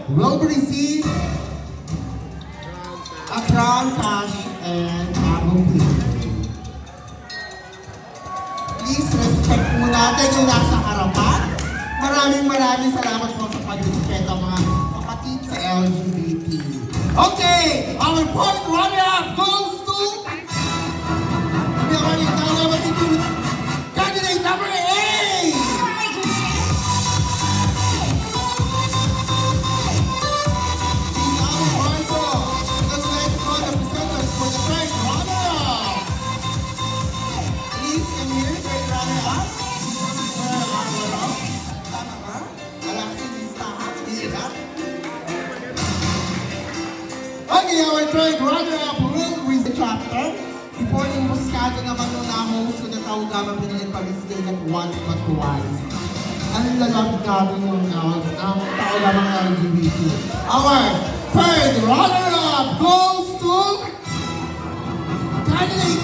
will receive a crown, cash, and bouquet. Please respect po natin yung nasa harapan. Maraming salamat po sa pag-respeto mga kapatid sa LGBT. Okay, our fourth runner-up goes to candidate number 8! Okay, our third runner-up will with the chapter. Before yung muskado naman nung na-host ko na tawag naman pinilit pag-stay at once but twice. Ang lalapit natin yung tao naman ng LGBT. Our third runner-up goes to candidate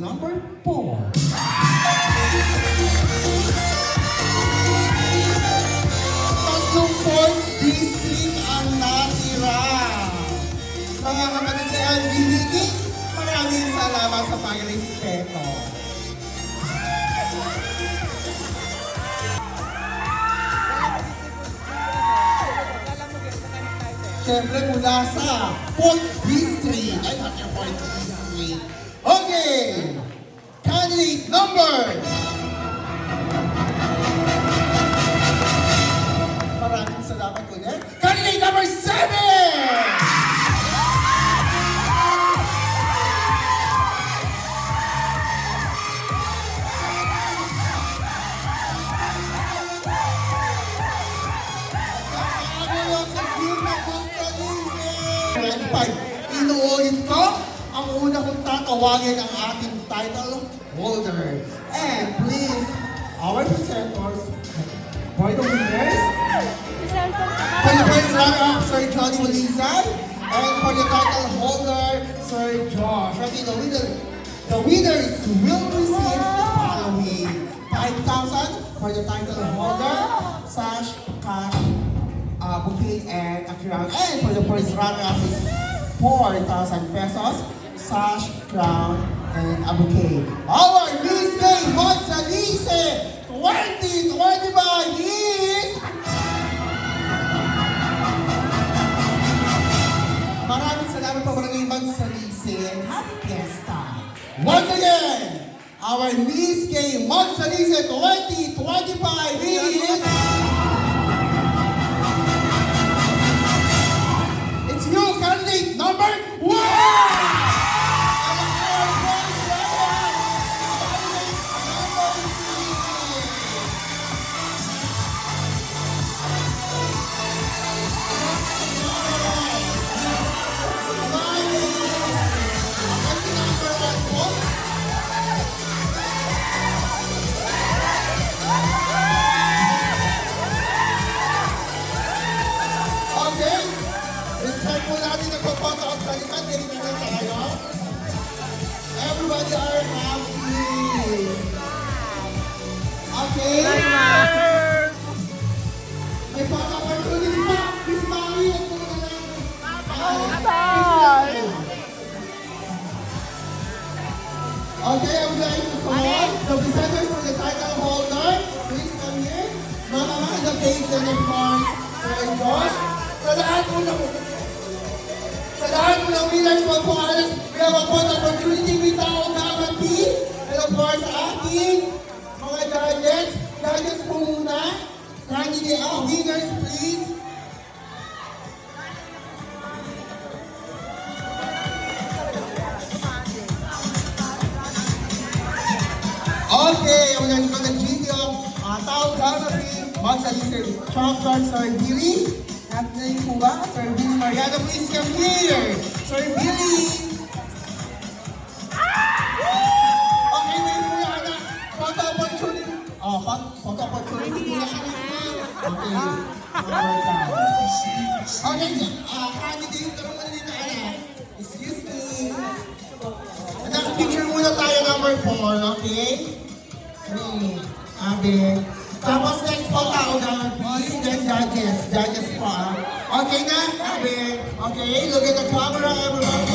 number 4. Tatlong point district ang natira. Mga kapatid sa LGBT, maraming salamat sa pag-respeto. Siyempre mula sa 4th District. Ay, not your 4th District. Okay! Candidate number! Maraming salamat ulit. Candidate number 7! Inuulit ko, ang una kong tatawagin ang ating title holder. And please, our presenters, for the winners, for the first runner-up, Sir Johnny Molizan, and for the title holder, Sir Josh. Okay, the winners will receive the following: 5,000 for the title holder, sash, cash, bouquet, and a crown. And for the first runner-up is 4,000 pesos, sash, crown, and a bouquet. Our Miss May Monsalise 2025 is... Maraming salamat po Barangay Monsalise. Happy Fiesta! Once again, our Miss May Monsalise 2025 is... It's you, candidate number 1! Everybody are happy. Okay? May pag-opportunity pa. Miss Mami, huwag mo na lang. Okay, I would like to call the presenters for the title holder. Please come here. Mama, the page and of course, Sir Josh. Sa lahat mo ng winners po alas, we have a fun opportunity with our Gamati. And of course, ating mga judges po muna. Candidate winners, please. Okay, we're going to go to the video. Tao Gamati, Monsalise, Chocolate, Sir Billy. At name po ba? Sir Billy Mariano, please come here. Sir Billy. Okay, name po yan. Photo opportunity. Photo opportunity po yan. Okay. Okay, candidate ka naman dito. Excuse me. Picture muna tayo number 4, okay? Abe. Tapos next po tao number 4. Okay, look at the camera, everybody.